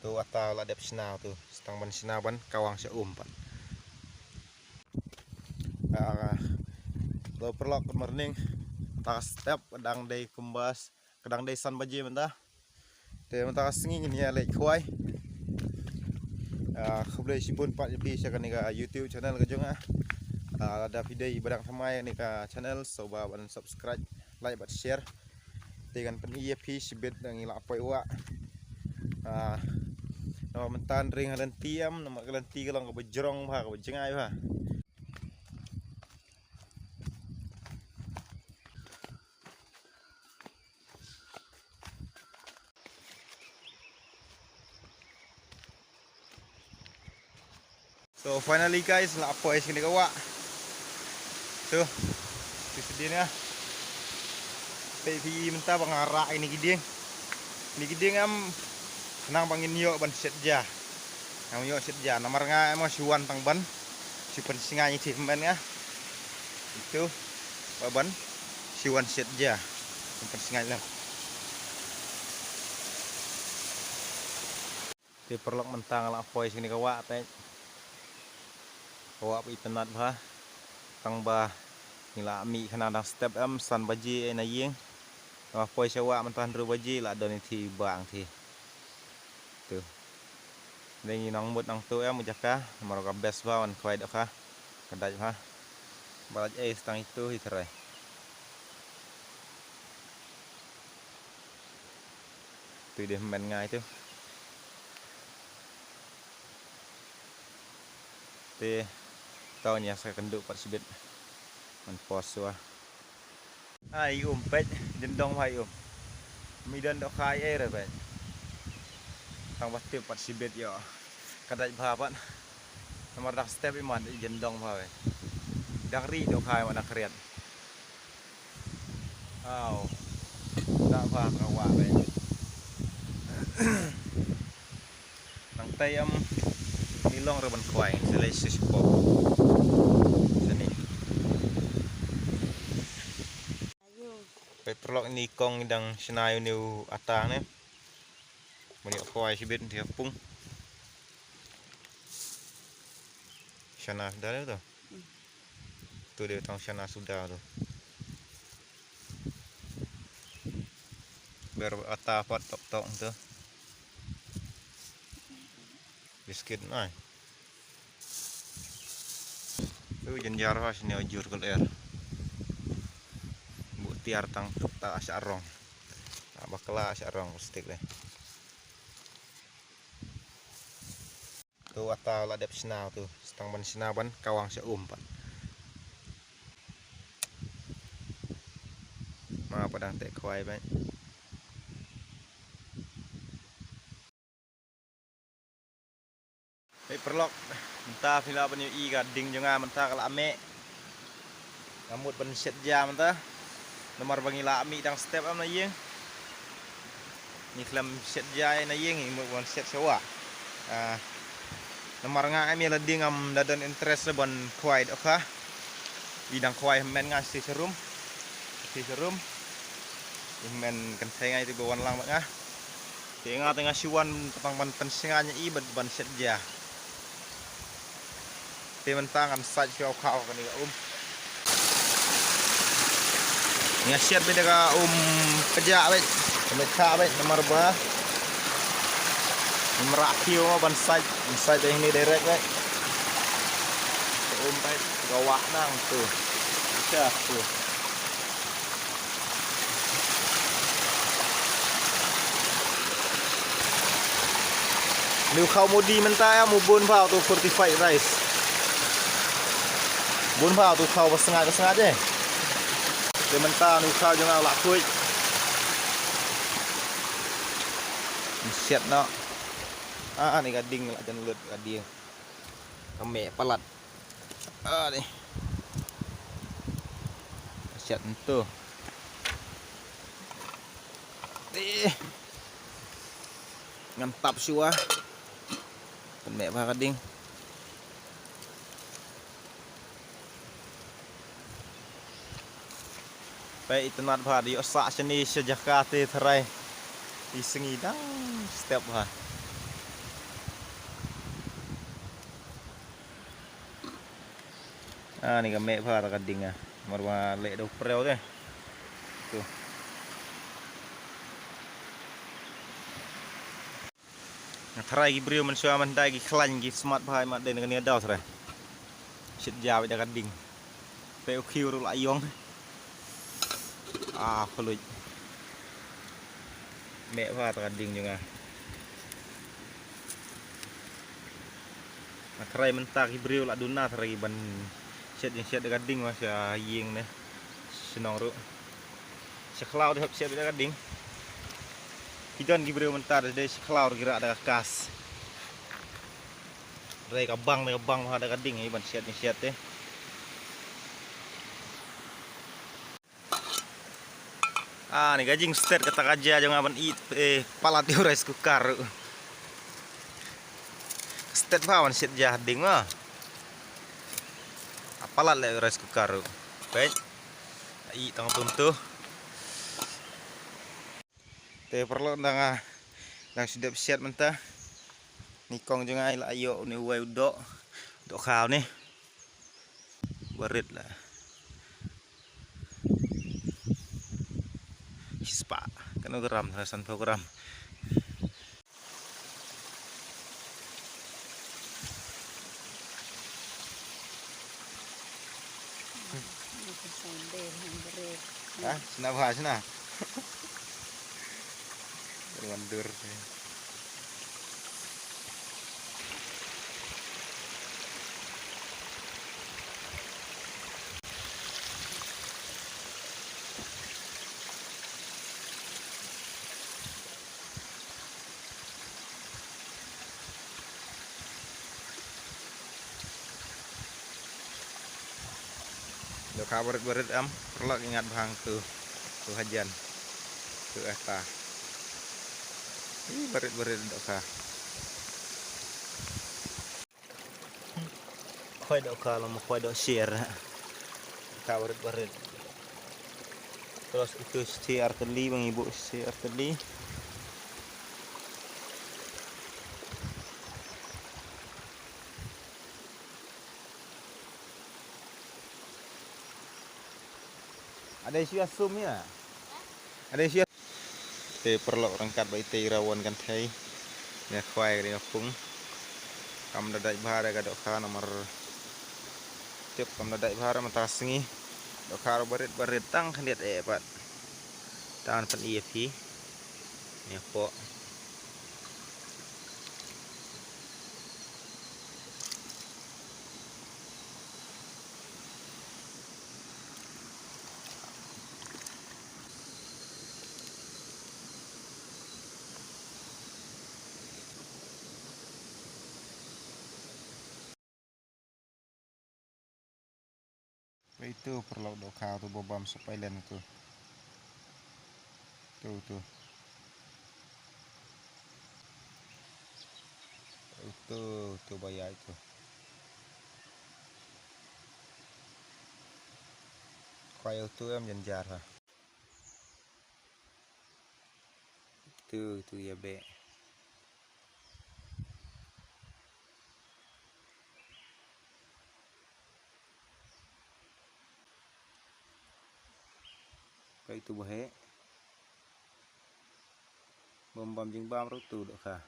tu atau la dep sinau tu stang ban sinau ban kawang se umpan. Lo perlok good morning. Tas step kadang day kumbas, kadang day san baji mentah. Te mentah singing ni alek kuai. Khublai sibun pat bi sa kan ka YouTube channel ka jonga. Ada video barang samai ni ka channel soba ban subscribe, like bat share. Dengan pen EFP sibet nang ila apoi wa. Nama mentan ring halan tiam, nama halan ti kalau ka bejrong ba ka bejengai ba. So finally guys, la apoi sini ka wa. Tu. Sedihnya. PPI mentah pengarak ini giding. Ini giding am kenang bangin yo ban setja. Yang yo setja nomor nga emo siwan tang ban. Si pensingai ti men nga. Itu ban siwan setja. Pensingai lah. Di perlok mentang la poi sini kawa pe. Kawa pi penat ba. Tang ba nila mi khana dang step am san baji na yeng. Poi sewa mentan ru baji la don thi bang thi. Tu. Dengi nang mut nang tu em mujaka nomor ka best ba wan kwai dak ha. Kadaj ha. Balaj stang itu hiterai. Tu dia men ngai tu. Te taunya saya kenduk pat sibet. Man pos wa. Ai pet jendong hai midan dok khai re pet tang batip pat sibet yo kadaj bhapat nomor dak step iman jendong ba we dak ri dok khai mana kriat au dak ba kawa we nang tayam nilong re ban kwai selai sispo sini perlok ni kong dang senayu niu atang ne meni khoi sibet dia pung sana dah tu tu dia tang sana sudah tu ber ata pot tok tok tu biskit nai tu jenjar ha sini ujur kul air tiar tang tak asarong bakla asarong stick le tu atau la dep sinau tu stang ban sinau ban kawang se umpan ma padang tek kwai ba perlok mentah pila ban i gading jonga mentah kala ame rambut ban set jam mentah nomor bangila ami dang step am na yeng ni klam set jai na yeng mo bon set sewa nomor nga ami lading am dadan interest ban kwai okha bidang kwai men nga si serum men kan sai ngai ti bawan lang nga tinga tengah siwan tang ban pensinganya i ban set ja te mentang am saj kau kau kan ni ngasiat beda ka pejak bet pemecah bet nomor ba nomor akio ban side ini direct bet bet gawak nang tu bisa tu liu khau modi mentah mu bun phao tu 45 rice bun phao tu khau setengah je mentah nu khao jangan lak kuit siat no ni gading lak jan lut gading kame palat ni siat entu ngantap sua kame pa gading baik itu nat bah di osak seni sejak kate terai di sengidang step bah Ini kami pha tak kading marwa lek do preo deh. Tuh. Thrai gi brio man sua man dai gi khlan gi smart phai ma den kan dau thrai. Sit jaw tak kading. Pe khiu ru la yong. Khului. Mẹ pha tak kading juga. Thrai man tak gi brio la duna thrai ban set tak kading mas ya ying ne. Senong ru. Seklau deh siap tak kading. Kidan gi brio man tar de seklau kira ada kas. Rai kabang ada kading ai ban siat deh. Nih gajing start kata kaja jangan ban palat di rice cooker. Start pawan siat jading mah. Palat le rice cooker. Baik. Tang tuntuh. Te perlu nang sudah siap mentah. Nikong jangan ila ayo ni uai udok khao nih. Berit lah. Spa kan gram rasan program. Sina bahas na. Mandur. Được khá berit am, perlu ingat bang tuh hajan tuh eta. Ini berit dok kah? Koi dok kah lo mau koi dok share, kah berit. Terus itu share teli bang ibu share teli. Ada isu asum ya? Ada isu. Perlu rangkat bayi rawan kan thai. Ya khoai ni pung. Kam dadai bahara ka dok kha nomor tip kam dadai bahara matasingi. Dok kha berit tang khandiat pat. Tangan pen EFP. Ya po. Itu perlu dok kha tu bobam supailen tu. Tuh. Itu bayar itu. Khoai tu em janjar ha. Itu ya be. Kai tu bahe. Bom jing bam ru tu dok kha.